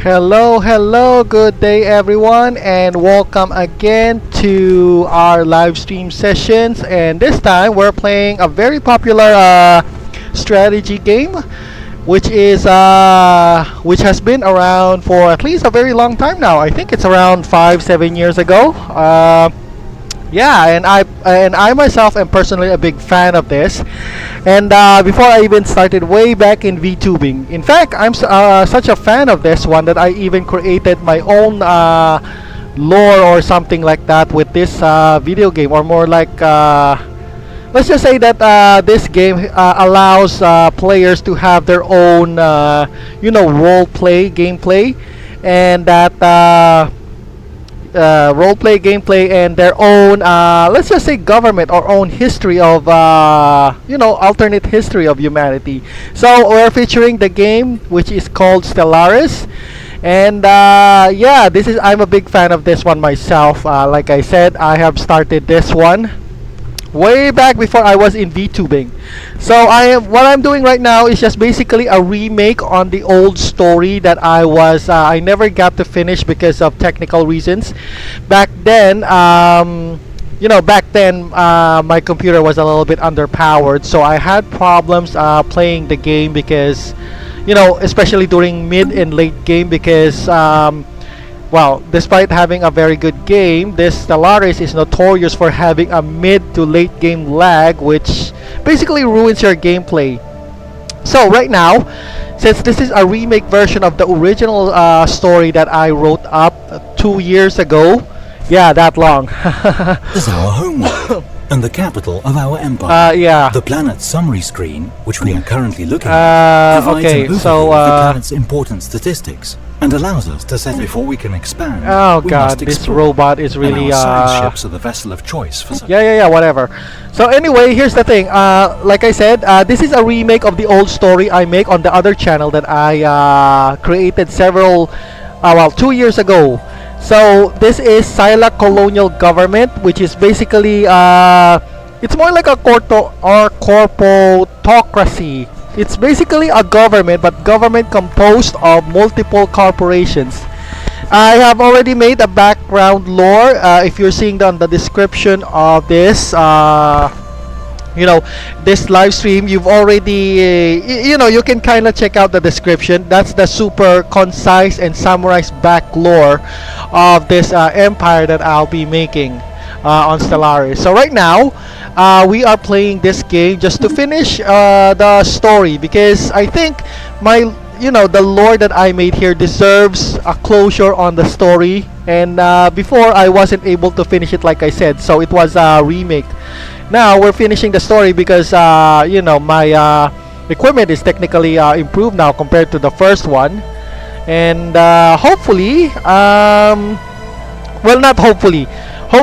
Hello, good day everyone, and welcome again to our live stream sessions. And this time we're playing a very popular strategy game, which has been around for at least a very long time now. I think it's around 5-7 years ago. Yeah, and I myself am personally a big fan of this. And before I even started way back in VTubing, in fact, I'm such a fan of this one that I even created my own lore or something like that with this video game, or more like let's just say that this game allows players to have their own role play gameplay, and that role play gameplay and their own let's just say government or own history of alternate history of humanity. So we're featuring the game which is called Stellaris, and yeah, I'm a big fan of this one myself. Like I said, I have started this one way back before I was in VTubing. So what I'm doing right now is just basically a remake on the old story that I never got to finish because of technical reasons. Back then, my computer was a little bit underpowered, so I had problems playing the game because, especially during mid and late game, because well, despite having a very good game, this Stellaris is notorious for having a mid to late game lag, which basically ruins your gameplay. So right now, since this is a remake version of the original story that I wrote up 2 years ago, yeah, that long. This is our homeworld and the capital of our empire. Yeah. The planet's summary screen, which we are currently looking at, provides an overview of the planet's important statistics and allows us to set before we can expand. Oh god, this robot is really and our science ships are the vessel of choice for such. Yeah, whatever. So anyway, here's the thing. Like I said, this is a remake of the old story I make on the other channel that I created 2 years ago. So this is Sila Colonial government, which is basically it's more like a corporatocracy. It's basically a government, but government composed of multiple corporations. I have already made a background lore. If you're seeing on the description of this, this live stream, you've already, you can kind of check out the description. That's the super concise and summarized back lore of this empire that I'll be making on Stellaris. So right now, we are playing this game just to finish the story, because I think the lore that I made here deserves a closure on the story. And before, I wasn't able to finish it, like I said, so it was a remake. Now we're finishing the story because my equipment is technically improved now compared to the first one, and hopefully, well, not hopefully, I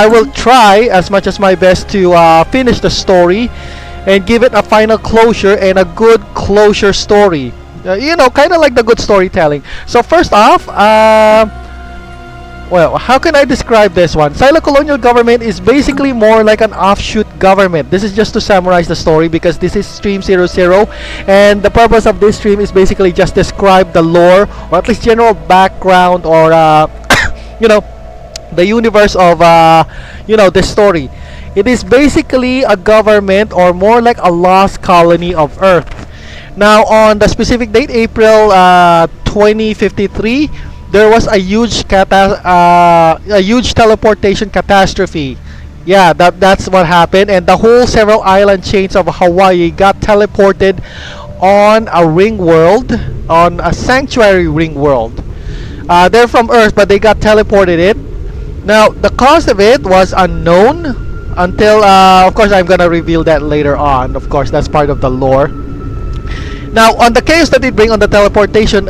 will try as much as my best to finish the story and give it a final closure and a good closure story. Kind of like the good storytelling. So first off, well, how can I describe this one? Sila Colonial government is basically more like an offshoot government. This is just to summarize the story, because this is stream 00, and the purpose of this stream is basically just describe the lore, or at least general background, or the universe of this story. It is basically a government, or more like a lost colony of Earth. Now on the specific date, April 2053, there was a huge teleportation catastrophe. Yeah, that's what happened, and the whole several island chains of Hawaii got teleported on a ring world, on a sanctuary ring world. They're from Earth, but they got teleported it. Now the cause of it was unknown until of course I'm gonna reveal that later on. Of course, that's part of the lore. Now, on the chaos that it bring on the teleportation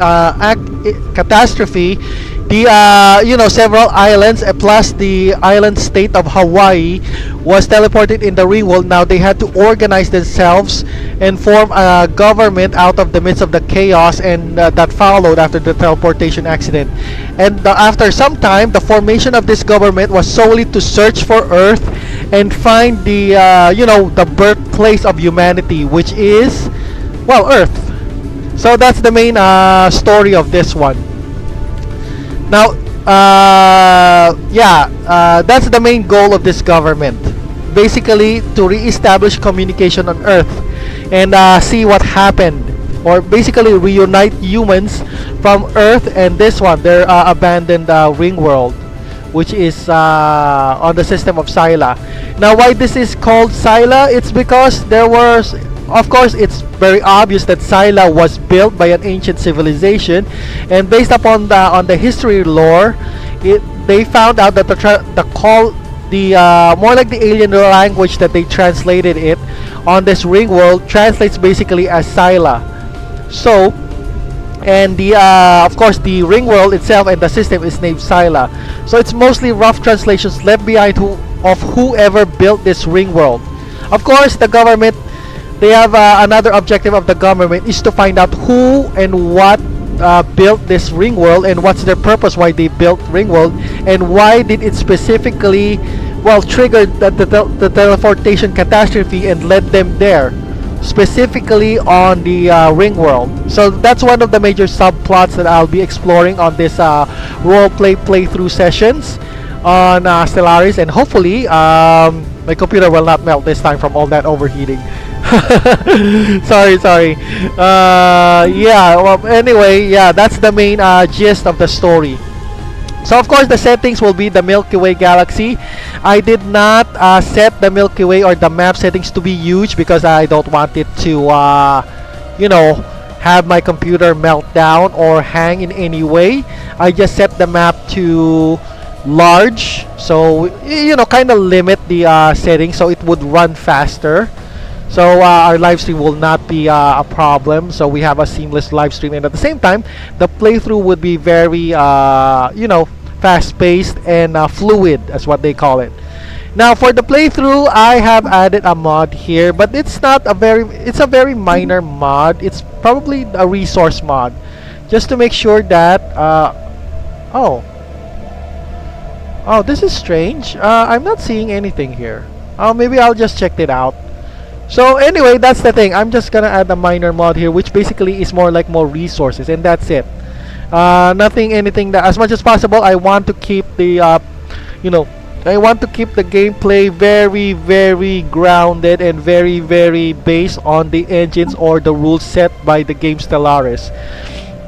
catastrophe, the several islands plus the island state of Hawaii was teleported in the ring world. Now they had to organize themselves and form a government out of the midst of the chaos and that followed after the teleportation accident. And after some time, the formation of this government was solely to search for Earth and find the the birthplace of humanity, which is, well, Earth. So that's the main story of this one. Now, that's the main goal of this government. Basically, to re-establish communication on Earth and see what happened, or basically reunite humans from Earth and this one, their abandoned ring world, which is on the system of Sila. Now, why this is called Sila? It's because there was, of course, it's very obvious that Sila was built by an ancient civilization, and based upon the history lore, they found out that more like the alien language that they translated it on this ring world translates basically as Sila. So, and of course, the ring world itself and the system is named Sila. So it's mostly rough translations left behind of whoever built this ring world. Of course, the government, they have another objective of the government is to find out who and what built this ring world, and what's their purpose, why they built ring world, and why did it specifically, well, trigger the teleportation catastrophe and led them there, specifically on the ring world. So that's one of the major subplots that I'll be exploring on this roleplay playthrough sessions on Stellaris, and hopefully my computer will not melt this time from all that overheating. sorry. Yeah, well, anyway, yeah, that's the main gist of the story. So of course the settings will be the Milky Way galaxy. I did not set the Milky Way or the map settings to be huge because I don't want it to have my computer melt down or hang in any way. I just set the map to large, so kind of limit the settings so it would run faster. So our live stream will not be a problem. So we have a seamless live stream, and at the same time, the playthrough would be very, fast-paced and fluid, as what they call it. Now, for the playthrough, I have added a mod here, but it's not a it's a very minor mod. It's probably a resource mod, just to make sure that. Oh, this is strange. I'm not seeing anything here. Maybe I'll just check it out. So anyway, that's the thing. I'm just gonna add a minor mod here, which basically is more resources, and that's it. Anything that, as much as possible, I want to keep the, I want to keep the gameplay very, very grounded and very, very based on the engines or the rules set by the game Stellaris.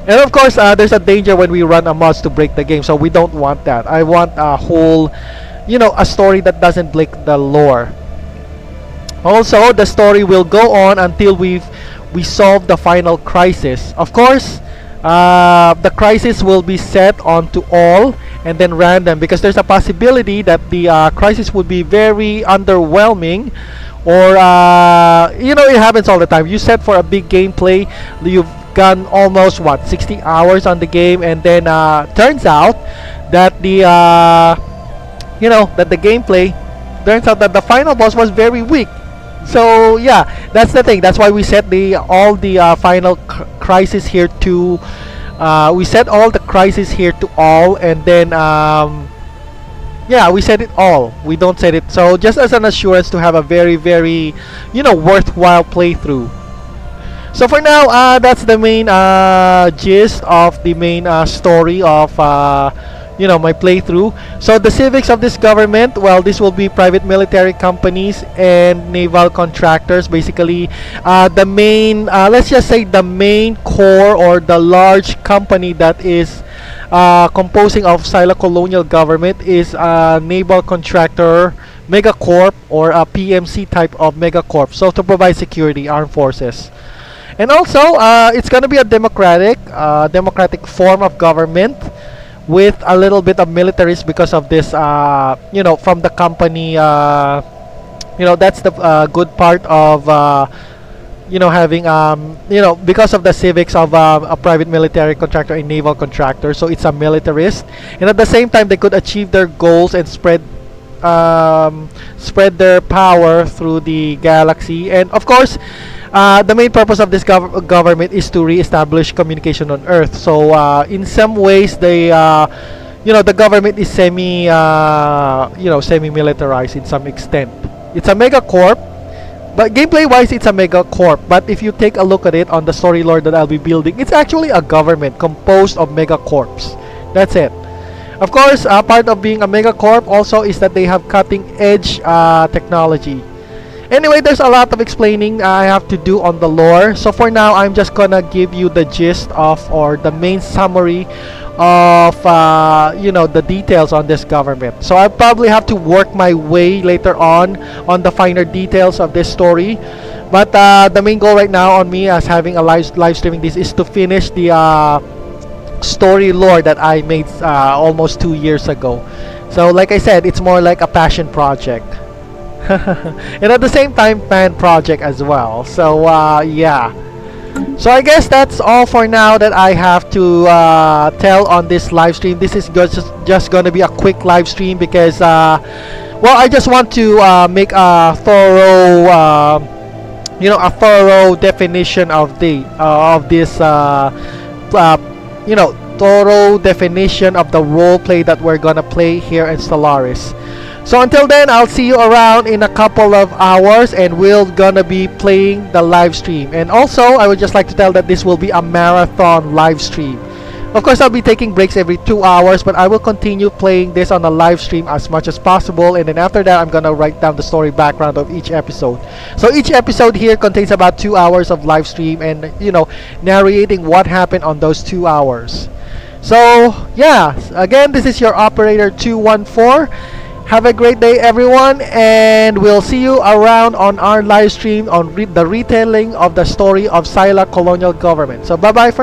And of course, there's a danger when we run a mods to break the game, so we don't want that. I want a whole, a story that doesn't break the lore. Also, the story will go on until we solve the final crisis. Of course, the crisis will be set onto all and then random, because there's a possibility that the crisis would be very underwhelming, or it happens all the time. You set for a big gameplay, you've gone almost 60 hours on the game, and then turns out that the gameplay turns out that the final boss was very weak. So yeah, that's the thing. That's why we set all the final crisis here to we set all the crisis here to all, and then we set it all. We don't set it, so just as an assurance to have a very, very worthwhile playthrough. So for now, that's the main gist of the main story of my playthrough. So the civics of this government, well, this will be private military companies and naval contractors. Basically, the main, let's just say the main core or the large company that is composing of Sila Colonial government is a naval contractor megacorp, or a PMC type of megacorp. So to provide security, armed forces. And also, it's gonna be a democratic form of government, with a little bit of militaries because of this, from the company. That's the good part of, having, because of the civics of a private military contractor and naval contractor. So it's a militarist, and at the same time, they could achieve their goals and spread their power through the galaxy. And of course, the main purpose of this government is to re-establish communication on Earth. So in some ways, the government is semi-militarized in some extent. It's a megacorp, But gameplay wise, it's a mega corp. But if you take a look at it on the story lore that I'll be building, it's actually a government composed of mega corps. That's it. Of course, part of being a mega corp also is that they have cutting edge technology. Anyway, there's a lot of explaining I have to do on the lore. So for now, I'm just gonna give you the gist of, or the main summary of you know, the details on this government. So I probably have to work my way later on the finer details of this story. But the main goal right now on me as having a live streaming this is to finish the story lore that I made almost 2 years ago. So like I said, it's more like a passion project. And at the same time, fan project as well. So yeah. So I guess that's all for now that I have to tell on this live stream. This is just gonna be a quick live stream because well, I just want to make a thorough you know, a thorough definition of the this you know, thorough definition of the role play that we're gonna play here in Stellaris. So until then, I'll see you around in a couple of hours, and we're gonna be playing the live stream. And also, I would just like to tell that this will be a marathon live stream. Of course, I'll be taking breaks every 2 hours, but I will continue playing this on a live stream as much as possible. And then after that, I'm gonna write down the story background of each episode. So each episode here contains about 2 hours of live stream, and you know, narrating what happened on those 2 hours. So yeah, again, this is your operator 214. Have a great day, everyone, and we'll see you around on our live stream on the retelling of the story of Sila Colonial Government. So bye bye for